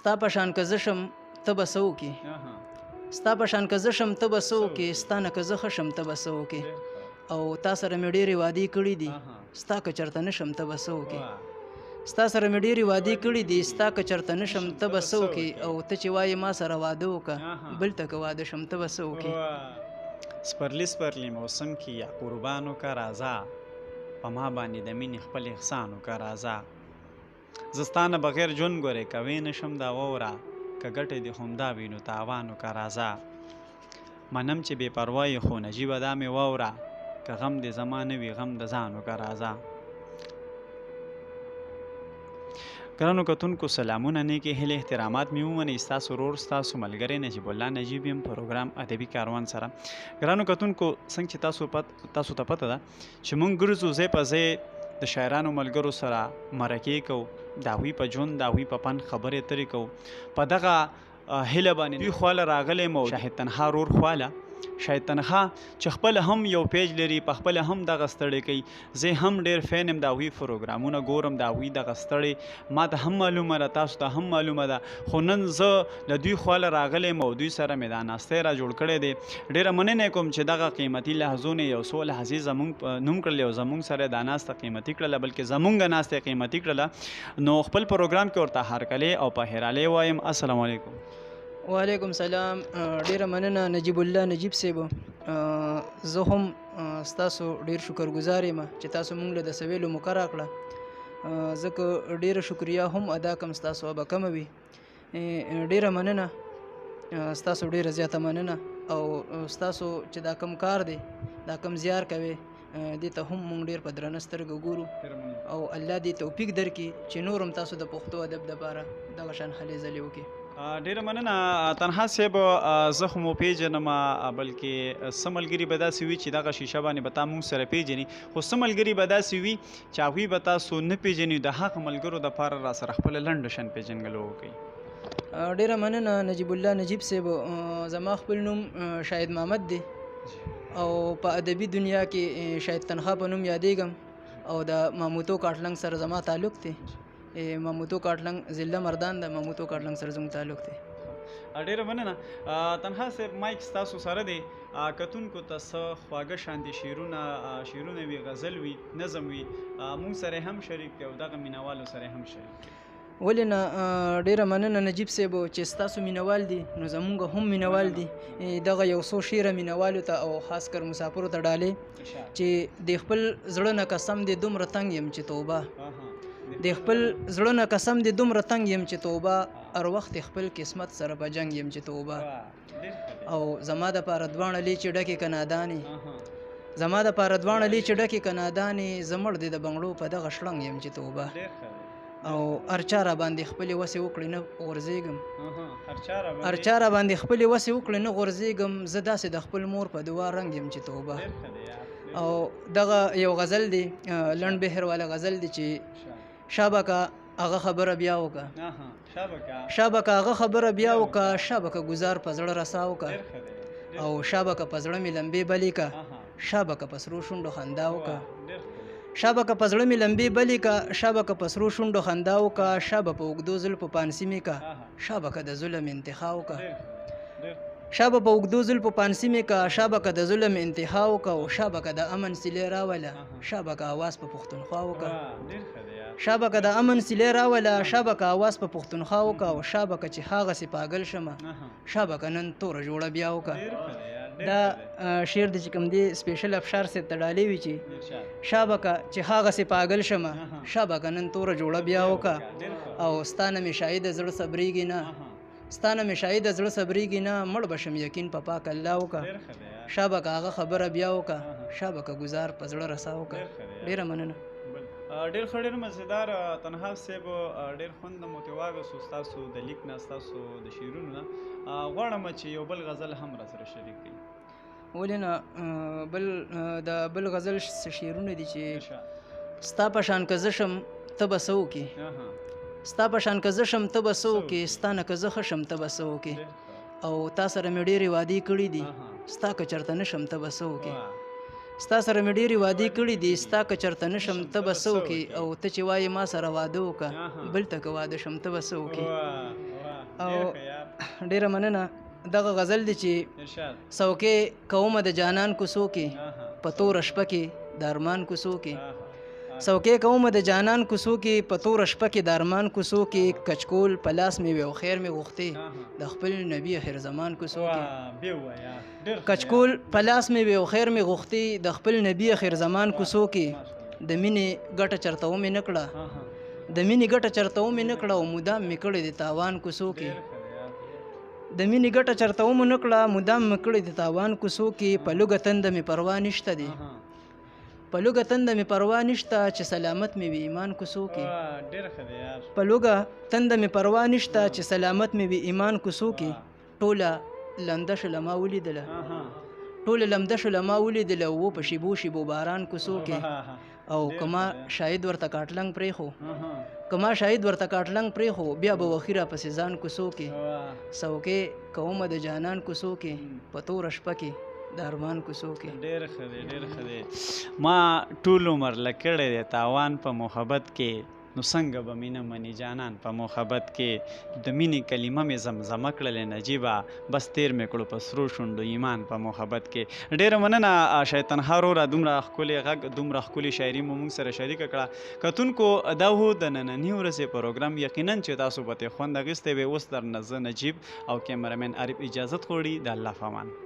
ستا په شان که زه شم ته به څه وکړې ستا په شان که زه شم ته به څه وکړې ستا نه که زه ښه شم ته به څه وکړې او تا سره مې ډېرې وعدې کړي دي ستا که چېرته نه شم ته به څه وکړې ستا سره مې ډېرې وعدې کړي دي ستا که چېرته نه شم ته به څه وکړې او ته چې وایې ما سره واده وکړه بل ته که واده شم ته به څه وکړې سپرلی سپرلی موسم کې یا قربانو کا راځه په ما باندې د مینې خپل احسانو کا راځه زه ستا نه بغیر ژوند ګورې کوی نشم دا واوره که ګټې دې همدا وي نو تاوانو کا راځه منم چې بې پروایې خو نجیبه دا مې واوره که غم دې زما نه وي غم د ځانو کا راځه ګرانو کتونکو سلامونه نیکې هیلې احترامات مې ومنئ ستاسو ورور ستاسو ملګری نجیب الله نجیب یم پروګرام ادبي کاروان سره ګرانو کتونکو څنګه چې تاسو ته پته ده چې موږ ګرځو ځای په ځای د شاعرانو ملګرو سره مرکې کوو د هغوی په ژوند د هغوی په فن خبرې اترې کوو په دغه هیله باندې دوی خواله راغلی یم او شاهد تنها رور خواله شاید تنها چې خپل هم یو پیج لري په خپل هم دغه ستړی کوي زه هم ډېر فین یم د هغوی پروګرامونه ګورم د هغوی دغه ستړی ما ته هم معلومه ده تاسو ته هم معلومه ده خو نن زه له دوی خواله راغلی یم او دوی سره مې دا ناستی را جوړ کړی دی ډېره مننه کوم چې دغه قیمتي لحظو نه یو څو لحظې زموږ نوم کړلې او زموږ سره دا ناسته قیمتي کړله بلکې زموږ ناسته قیمتي کړله نو خپل پروګرام کې ورته هرکلی او په هرالی وایم السلام علیکم وعلیکم سلام ډیره مننه نجیب الله نجیب صاحب زه هم ستاسو ډیر شکرګزار یم چې تاسو مونږ له د څه ویلو موقع راکړه ځکه ډیره شکریا هم ادا کوم ستاسو به کمه وي ډیره مننه ستاسو ډیره زیاته مننه او ستاسو چې دا کم کار دی دا کم زیار کوي دې ته هم مونږ ډیر په درنه سترګه ګورو او الله دې توفیق درکړي چې نور هم تاسو د پښتو ادب دپاره دغه شان هلې ځلې وکړي ډیره مننه تنها صاحب زه خو مو پیژنم بلکې څه ملګري به داسې وي چې دغه شیشه باندې به تا مونږ سره پیژني خو څه ملګري به داسې وي چې هغوی به تاسو نه پیژني د هغه ملګرو دپاره را سره خپله لنډه شان پیژنګلو وکړي ډیره مننه نجیب الله نجیب صاحب زما خپل نوم شاهد محمد دی او په ادبي دنیا کې شاهد تنها په نوم یادېږم او د ماموتو کاټلنګ سره زما تعلق دی ماموتو کاټلنګ ضلع مردان د ماموتو کاټلنګ سره زموږ تعلق دی ډیره مننه تنها صاحب مایک ستاسو سره دی کتونکو ته څه خواږه شانتي شعرونه وي غزل وي نظم وي مونږ سره هم شریک دی او دغه مینوالو سره هم شریک دی ولې نه ډیره مننه نجیب صاحب چې ستاسو مینوال دي نو زمونږ هم مینوال دي دغه یو څو شعره مینوالو ته او خاص کر مسافرو ته ډالې چې د خپل زړه نه قسم دی دومره تنګ یم چې توبه د خپل زړه نه قسم دی دومره تنګ یم چې توبه هر وخت خپل قسمت سره په جنګ یم چې توبه او زما دپاره دواړه لې چې ډکې که نادانې زما دپاره دواړه لې چې ډکې که نادانې زه مړ دی د بنګړو په دغه شړنګ یم چې توبه او هر چا را باندې خپلې وسې وکړې نه غورځېږم هر چا را باندې خپلې وسې وکړې نه غورځېږم زه داسې د خپل مور په دعا رنګ یم چې توبه او دغه یو غزل دی لنډ بهر والا غزل دی چې شابکه هغه خبره بیا وکړه شابکه هغه خبره بیا وکړه شابکه گزار په زړه رسا وکړه او شابکه په زړه مې لمبې بلې که شابکه په سرو شونډو خندا وکړه شابکه په زړه مې لمبې بلې که شابکه په سرو شونډو خندا وکړه شابه په اوږدو زلفو پانسي مې که شابکه د ظلم انتها وکړه شابه په اوږدو زلفو پانسي مې که شابکه د ظلم انتها وکړه او شابکه د امن سیلې راوله شابکه اواز په پښتونخوا وکړه شابکه د امن سیلې راوله شابکه اواز په پښتونخوا وکړه او شابکه چې هغسې پاگل شمه شابکه نن توره جوړه بیا وکړه دا شعر د چې کوم دی سپیشل افشار صاحب ته ډالې وي چې شابکه چې هغسې پاگل شمه شابکه نن توره جوړه بیا وکړه او ستا نه مې شاهد زړه صبرېږي نه ستا نه مې شاهد زړه صبرېږي نه مړ به شم یقین په پاک الله وکړه شابکه هغه خبره بیا وکړه شابکه گزار په زړه رسا وکړه ډېره مننه ډېر ښه ډېر مزیدار تنها صاحب ډېر خوند مو ترې واخیستو ستاسو د لیک نه ستاسو د شعرونو نه غواړم چې یو بل غزل هم را سره شریک کړي ولې نه د بل غزل شعرونه دي چې ستا په شان که زه شم ته به څه وکړې ستا په شان که زه شم ته به څه وکړې ستا نه که زه ښه شم ته به څه وکړې او تا سره مې ډېرې وعدې کړي دي ستا که چېرته نه شم ته به څه وکړې ستا سره مې ډېرې وعدې کړي دي ستا که چېرته نه شم ته به څه وکړې او ته چې وایې ما سره واده وکړه بل ته که واده شم ته به څه وکړې او ډیره مننه دغه غزل دی چې څوکې کومه د جانان کوڅو کې په توره شپه کې د ارمان کوڅو کې څوکې کومه د جانان کوڅو کې په توره شپه کې د ارمان کوڅو کې کچکول په لاس مې وي او خیر مې غوښتې د خپل نبي اخر زمان کوڅو کې کچکول په لاس مې وي او خیر مې غوښتې د خپل نبي اخر زمان کوڅو کې د مینې ګټه چرته ومې نه کړه د مینې ګټه چرته ومې نه کړه او مدام مې کړې د تاوان کوڅو کې د مینې ګټه چرته ومې نه کړه مدام مې کړې د تاوان کوڅو کې په لوږه تنده مې پروا نشته دی په لوږه تنده مې پروا نشته چې سلامت مې وي ایمان کوڅو کې په لوږه تنده مې پروا نشته چې سلامت مې وي ایمان کوڅو کې ټوله لمده شله ما ولیدله ټوله لمده شله ما ولیدله و په شیبو شیبو باران کوڅو کې او کما شاید ورته کاټلنګ پرېښو کما شاید ورته کاټلنګ پرېښو بیا به وخي را پسې ځان کوڅو کې څوکې کومه د جانان کوڅو کې په توره شپه کې د ارمان کوڅو کې ډېر ښه دی ډېر ښه دی ما ټول عمر لکړی دی تاوان په محبت کې نو څنګه به مینه مني جانان په محبت کې د مینې کلمه مې زمزمه کړلې نجیبه بس تیر مې کړو په سرو شونډو ایمان په محبت کې ډېره مننه شیطنها وروره دومره ښکلې غږ دومره ښکلې شاعري مو موږ سره شریکه کړه کتونکو دا و د ننني ورځې پروګرام یقینا چې تاسو به ترې خوند اخیستی وی اوس درنه زه نجیب او کیمرمین عارف اجازت غواړي د الله په امان